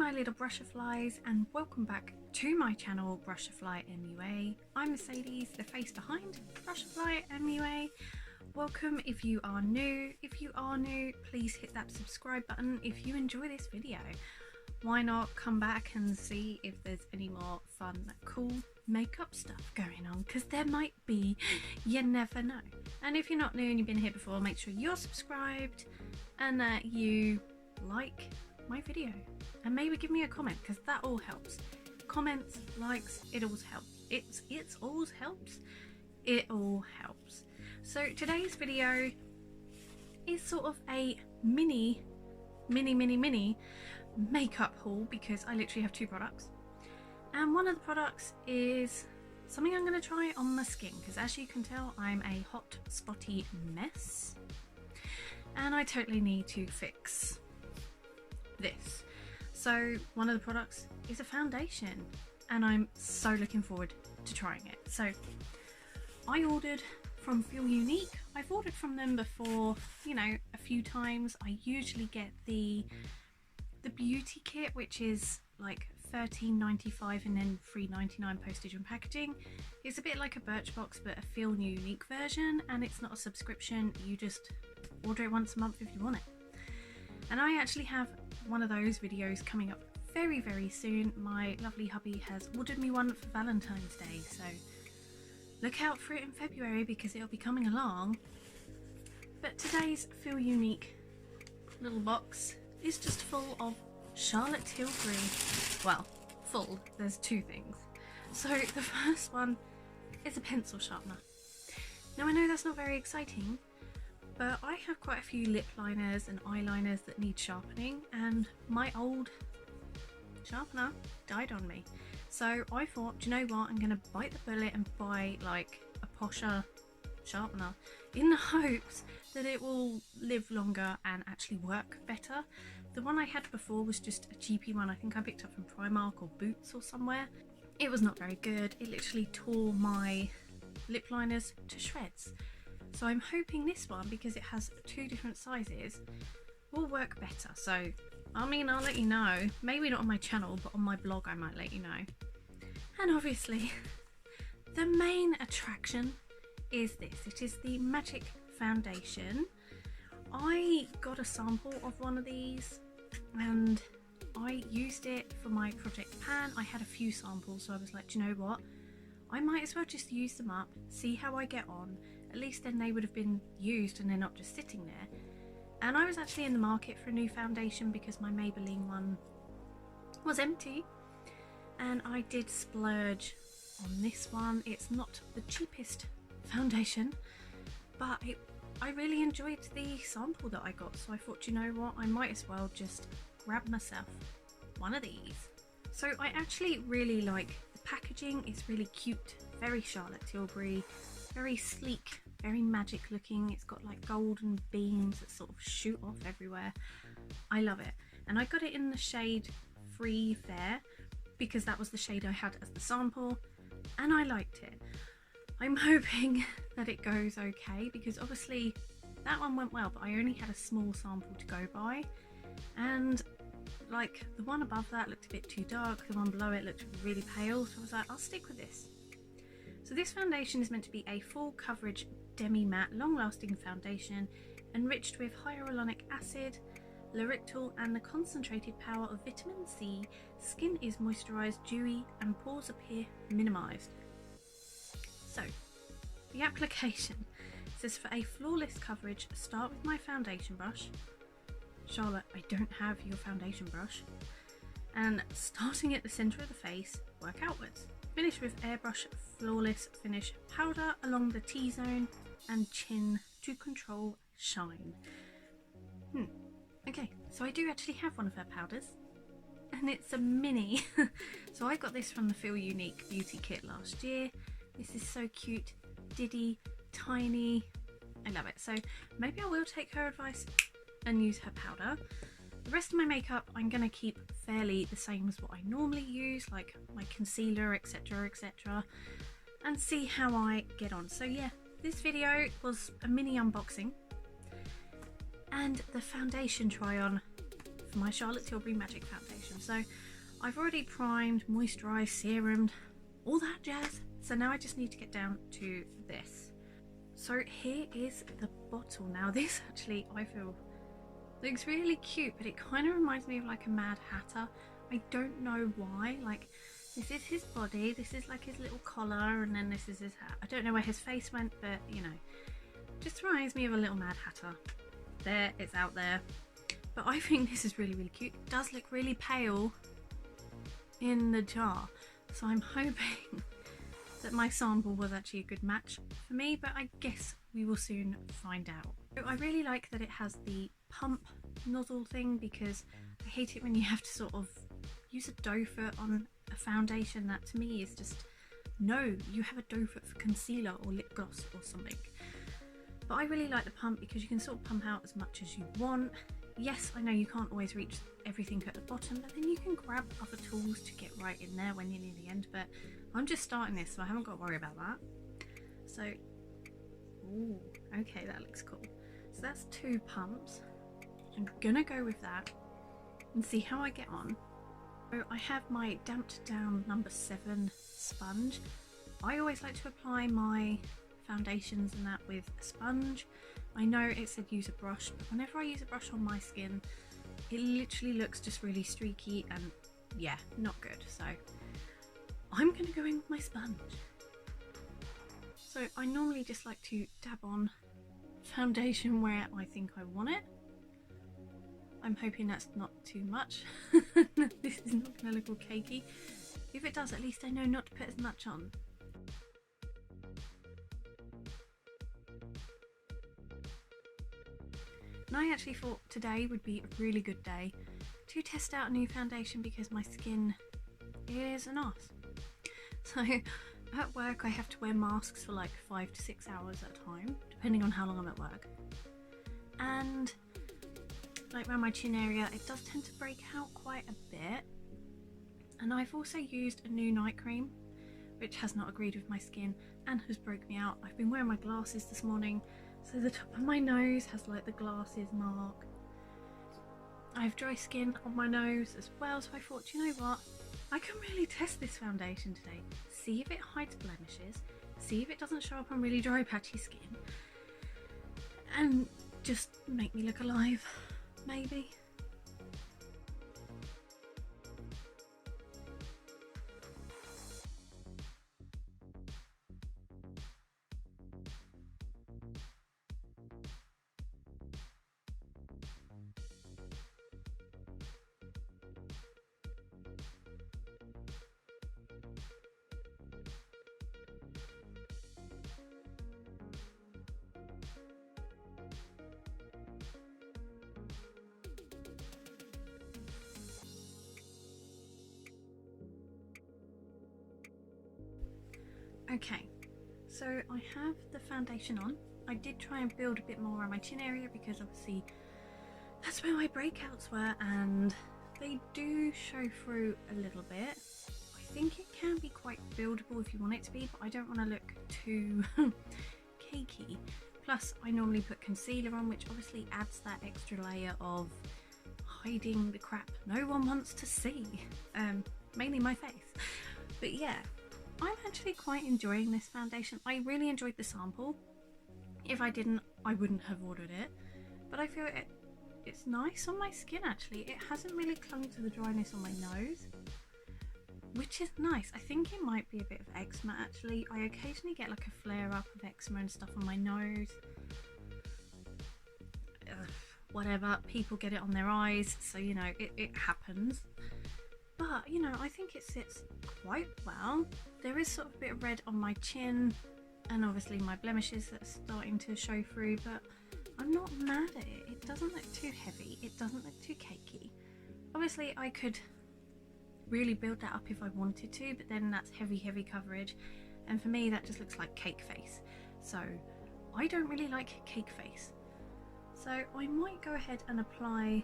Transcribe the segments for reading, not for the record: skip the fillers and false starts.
my little Brushflies, and welcome back to my channel Brushfly MUA. I'm Mercedes, the face behind Brushfly MUA. Welcome if you are new. If you are new, please hit that subscribe button if you enjoy this video. Why not come back and see if there's any more fun, cool makeup stuff going on, because there might be, you never know. And if you're not new and you've been here before, make sure you're subscribed and that you like my video and maybe give me a comment, because that all helps. Comments, likes, it all helps. It all helps. So today's video is sort of a mini makeup haul, because I literally have two products, and one of the products is something I'm going to try on my skin, because as you can tell, I'm a hot spotty mess and I totally need to fix this. So one of the products is a foundation, and I'm so looking forward to trying it. So I ordered from Feelunique. I've ordered from them before, you know, a few times. I usually get the beauty kit, which is like $13.95 and then $3.99 postage and packaging. It's a bit like a Birchbox, but a Feelunique version, and it's not a subscription. You just order it once a month if you want it. And I actually have one of those videos coming up very soon. My lovely hubby has ordered me one for Valentine's Day, so look out for it in February, because it'll be coming along. But today's Feelunique little box is just full of Charlotte Tilbury. Well, full, there's two things. So the first one is a pencil sharpener. Now I know that's not very exciting, but I have quite a few lip liners and eyeliners that need sharpening, and my old sharpener died on me. So I thought, do you know what, I'm going to bite the bullet and buy like a posher sharpener, in the hopes that it will live longer and actually work better. The one I had before was just a cheapy one. I think I picked up from Primark or Boots or somewhere. It was not very good. It literally tore my lip liners to shreds. So I'm hoping this one, because it has two different sizes, will work better. So I mean, I'll let you know. Maybe not on my channel, but on my blog I might let you know. And obviously the main attraction is this. It is the Magic Foundation. I got a sample of one of these and I used it for my project pan. I had a few samples, so I was like, do you know what, I might as well just use them up, see how I get on. At least then they would have been used and they're not just sitting there. And I was actually in the market for a new foundation because my Maybelline one was empty, and I did splurge on this one. It's not the cheapest foundation, but I really enjoyed the sample that I got, so I thought, you know what, I might as well just grab myself one of these. So I actually really like the packaging. It's really cute, very Charlotte Tilbury, very sleek, very magic looking. It's got like golden beams that sort of shoot off everywhere. I love it. And I got it in the shade Free Fair, because that was the shade I had as the sample, and I liked it. I'm hoping that it goes okay, because obviously that one went well, but I only had a small sample to go by, and like the one above that looked a bit too dark, the one below it looked really pale, so I was like, I'll stick with this. So this foundation is meant to be a full coverage demi-matte long lasting foundation enriched with hyaluronic acid, laurictal and the concentrated power of vitamin C. Skin is moisturised, dewy and pores appear minimised. So the application says, for a flawless coverage, start with my foundation brush. Charlotte, I don't have your foundation brush. And starting at the centre of the face, work outwards. Finish with airbrush flawless finish powder along the T-zone and chin to control shine. Okay, so I do actually have one of her powders, and it's a mini. So I got this from the Feelunique beauty kit last year. This is so cute, diddy, tiny. I love it. So maybe I will take her advice and use her powder. The rest of my makeup I'm going to keep fairly the same as what I normally use, like my concealer, etc, and see how I get on. So yeah, this video was a mini unboxing and the foundation try on for my Charlotte Tilbury Magic Foundation. So I've already primed, moisturised, serumed, all that jazz. So now I just need to get down to this. So here is the bottle. Now this actually, I feel, looks really cute, but it kind of reminds me of like a Mad Hatter. I don't know why. Like, this is his body, this is like his little collar, and then this is his hat. I don't know where his face went, but you know, just reminds me of a little Mad Hatter. There, it's out there. But I think this is really, really cute. It does look really pale in the jar, so I'm hoping that my sample was actually a good match for me, but I guess we will soon find out. So I really like that it has the pump nozzle thing, because I hate it when you have to sort of use a doe foot on a foundation. That to me is just, no, you have a doe foot for concealer or lip gloss or something. But I really like the pump because you can sort of pump out as much as you want. Yes, I know you can't always reach everything at the bottom, but then you can grab other tools to get right in there when you're near the end. But I'm just starting this, so I haven't got to worry about that. So, ooh, okay, that looks cool. So that's 2 pumps. I'm gonna go with that and see how I get on. So I have my damped down number 7 sponge. I always like to apply my foundations and that with a sponge. I know it said use a brush, but whenever I use a brush on my skin, it literally looks just really streaky and yeah, not good. So I'm gonna go in with my sponge. So I normally just like to dab on foundation where I think I want it. I'm hoping that's not too much. This is not gonna look all cakey. If it does, at least I know not to put as much on. And I actually thought today would be a really good day to test out a new foundation because my skin is an arse. So at work I have to wear masks for like 5 to 6 hours at a time, depending on how long I'm at work. And like around my chin area, it does tend to break out quite a bit. And I've also used a new night cream, which has not agreed with my skin and has broke me out. I've been wearing my glasses this morning, so the top of my nose has like the glasses mark. I have dry skin on my nose as well, so I thought, you know what, I can really test this foundation today. See if it hides blemishes, see if it doesn't show up on really dry patchy skin, and just make me look alive, maybe. Okay, so I have the foundation on. I did try and build a bit more around my chin area because obviously that's where my breakouts were, and they do show through a little bit. I think it can be quite buildable if you want it to be, but I don't want to look too cakey. Plus I normally put concealer on, which obviously adds that extra layer of hiding the crap no one wants to see, mainly my face. But yeah, I'm actually quite enjoying this foundation. I really enjoyed the sample. If I didn't, I wouldn't have ordered it. But I feel it's nice on my skin actually. It hasn't really clung to the dryness on my nose, which is nice. I think it might be a bit of eczema actually. I occasionally get like a flare up of eczema and stuff on my nose. Ugh, whatever, people get it on their eyes, so you know, it happens. But, you know, I think it sits quite well. There is sort of a bit of red on my chin and obviously my blemishes that are starting to show through, but I'm not mad at it. It doesn't look too heavy. It doesn't look too cakey. Obviously, I could really build that up if I wanted to, but then that's heavy coverage. And for me, that just looks like cake face. So I don't really like cake face. So I might go ahead and apply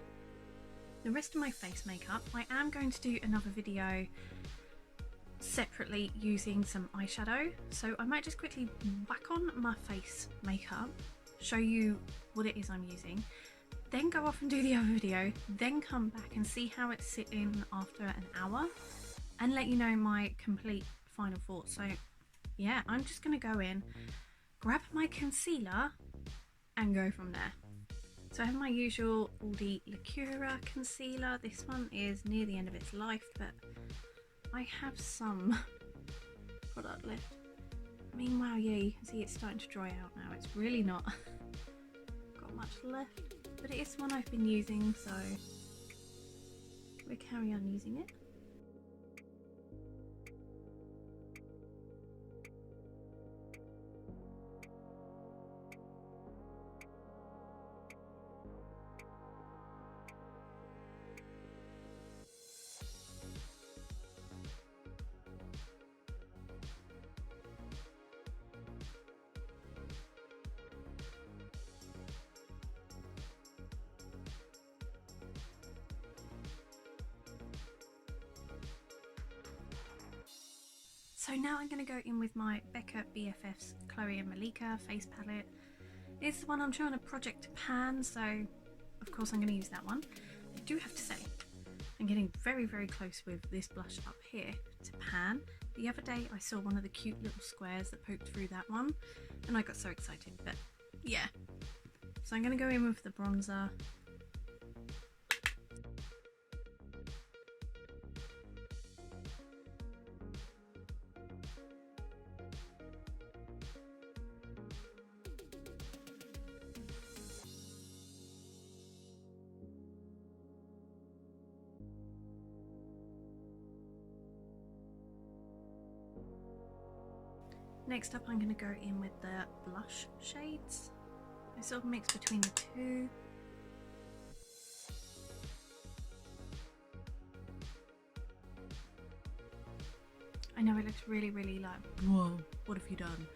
the rest of my face makeup. I am going to do another video separately using some eyeshadow, so I might just quickly whack on my face makeup, show you what it is I'm using, then go off and do the other video, then come back and see how it's sitting after an hour and let you know my complete final thoughts. So yeah, I'm just going to go in, grab my concealer and go from there. So I have my usual Aldi Lacura concealer. This one is near the end of its life, but I have some product left. Meanwhile, yeah, you can see it's starting to dry out now. It's really not got much left, but it is one I've been using, so we'll carry on using it. So now I'm going to go in with my Becca BFF's Chloe and Malika face palette. It's the one I'm trying to project pan, so of course I'm going to use that one. I do have to say, I'm getting very, very close with this blush up here to pan. The other day I saw one of the cute little squares that poked through that one, and I got so excited, but yeah. So I'm going to go in with the bronzer. Next up I'm going to go in with the blush shades. I sort of mix between the two. I know it looks really, really like, whoa, what have you done?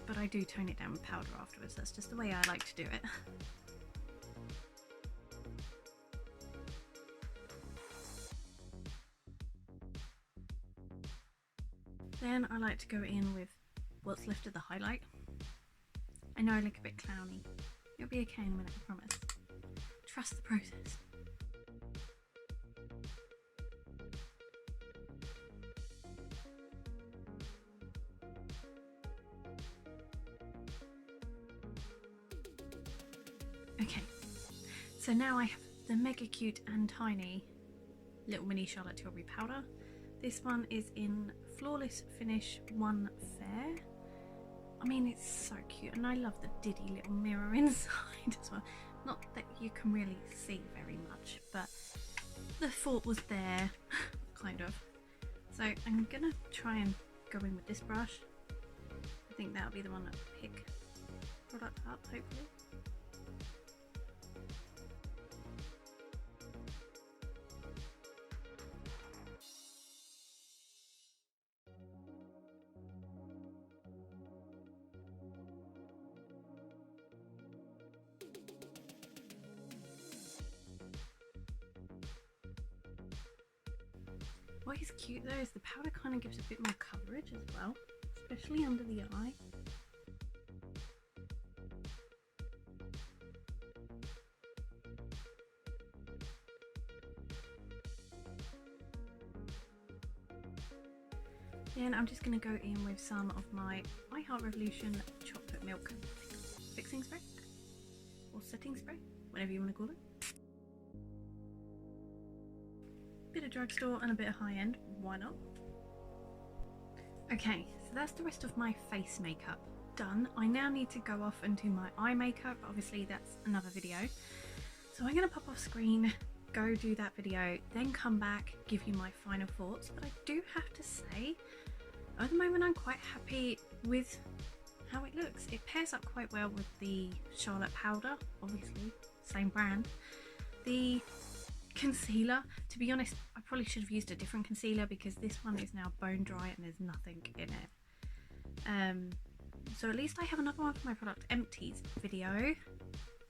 But I do tone it down with powder afterwards. That's just the way I like to do it. Then I like to go in with what's left of the highlight. I know I look a bit clowny. It'll be okay in a minute, I promise. Trust the process. Okay, so now I have the mega cute and tiny little mini Charlotte Tilbury powder. This one is in Flawless Finish 1 Fair. I mean, it's so cute, and I love the diddy little mirror inside as well. Not that you can really see very much, but the thought was there, kind of. So I'm gonna try and go in with this brush. I think that'll be the one that will pick product up, hopefully. What is cute though is the powder kind of gives a bit more coverage as well, especially under the eye. Then I'm just going to go in with some of my I Heart Revolution chocolate milk fixing spray or setting spray, whatever you want to call it. Bit of drugstore and a bit of high end, why not? Okay, so that's the rest of my face makeup done. I now need to go off and do my eye makeup. Obviously that's another video. So I'm going to pop off screen, go do that video, then come back, give you my final thoughts. But I do have to say, at the moment I'm quite happy with how it looks. It pairs up quite well with the Charlotte powder, obviously, same brand. The concealer, to be honest, I probably should have used a different concealer because this one is now bone dry and there's nothing in it. So at least I have another one for my product empties video,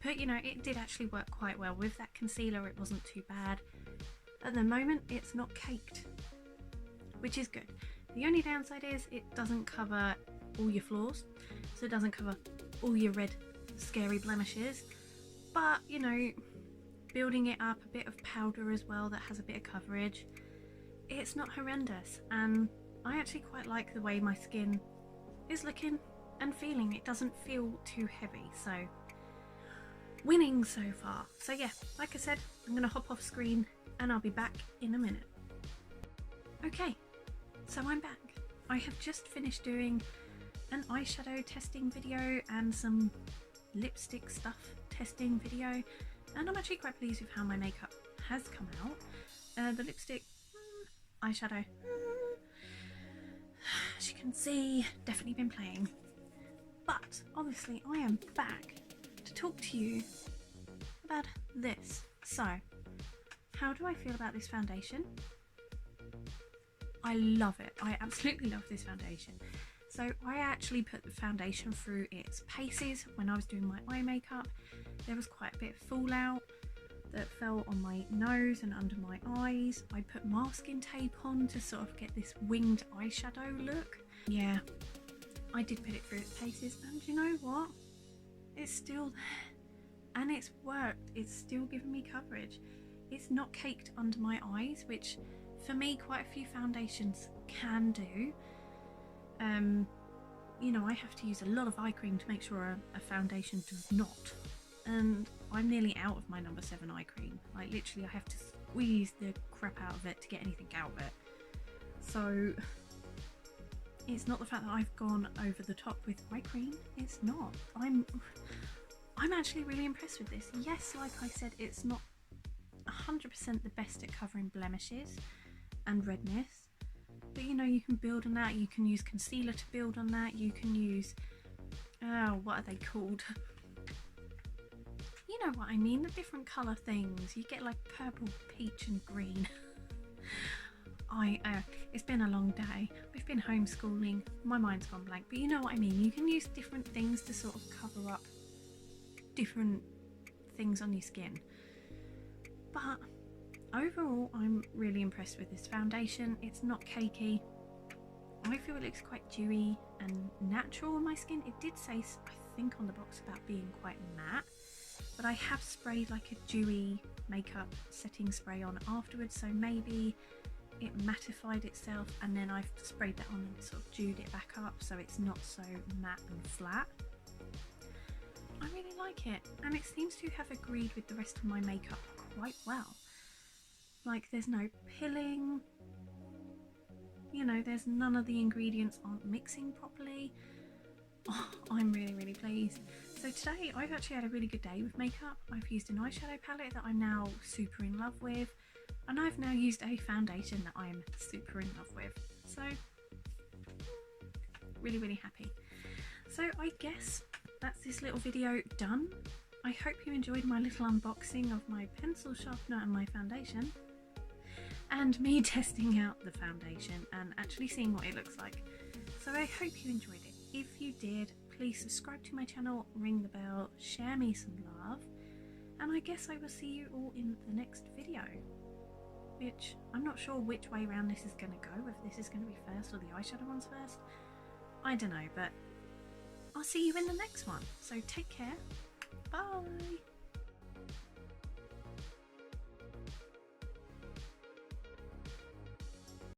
but you know, it did actually work quite well with that concealer. It wasn't too bad. At the moment it's not caked, which is good. The only downside is it doesn't cover all your flaws, so it doesn't cover all your red scary blemishes, but you know, building it up, a bit of powder as well that has a bit of coverage, it's not horrendous, and I actually quite like the way my skin is looking and feeling. It doesn't feel too heavy, so winning so far. So yeah, like I said, I'm gonna hop off screen and I'll be back in a minute. Okay, so I'm back. I have just finished doing an eyeshadow testing video and some lipstick stuff testing video, and I'm actually quite pleased with how my makeup has come out. The lipstick, eyeshadow, as you can see, definitely been playing. But obviously I am back to talk to you about this. So, how do I feel about this foundation? I love it. I absolutely love this foundation. So I actually put the foundation through its paces when I was doing my eye makeup. There was quite a bit of fallout that fell on my nose and under my eyes. I put masking tape on to sort of get this winged eyeshadow look. Yeah, I did put it through its paces, and you know what? It's still there, and it's worked. It's still giving me coverage. It's not caked under my eyes, which for me quite a few foundations can do. You know, I have to use a lot of eye cream to make sure a foundation does not, and I'm nearly out of my number 7 eye cream. Like literally I have to squeeze the crap out of it to get anything out of it. So it's not the fact that I've gone over the top with eye cream, it's not. I'm actually really impressed with this. Yes, like I said, it's not 100% the best at covering blemishes and redness, but you know, you can build on that. You can use concealer to build on that. You can use what are they called? You know what I mean, the different colour things. You get like purple, peach and green. It's been a long day. We've been homeschooling. My mind's gone blank, but you know what I mean. You can use different things to sort of cover up different things on your skin. But overall, I'm really impressed with this foundation. It's not cakey. I feel it looks quite dewy and natural on my skin. It did say, I think on the box, about being quite matte, but I have sprayed like a dewy makeup setting spray on afterwards, so maybe it mattified itself and then I've sprayed that on and sort of dewed it back up so it's not so matte and flat. I really like it, and it seems to have agreed with the rest of my makeup quite well. Like there's no pilling, you know, there's none of the ingredients aren't mixing properly. Oh, I'm really pleased. So today I've actually had a really good day with makeup. I've used an eyeshadow palette that I'm now super in love with, and I've now used a foundation that I'm super in love with. So really happy. So I guess that's this little video done. I hope you enjoyed my little unboxing of my pencil sharpener and my foundation, and me testing out the foundation and actually seeing what it looks like. So I hope you enjoyed it. If you did, please subscribe to my channel, ring the bell, share me some love, and I guess I will see you all in the next video, which I'm not sure which way around this is going to go, if this is going to be first or the eyeshadow ones first. I don't know, but I'll see you in the next one. So take care. Bye.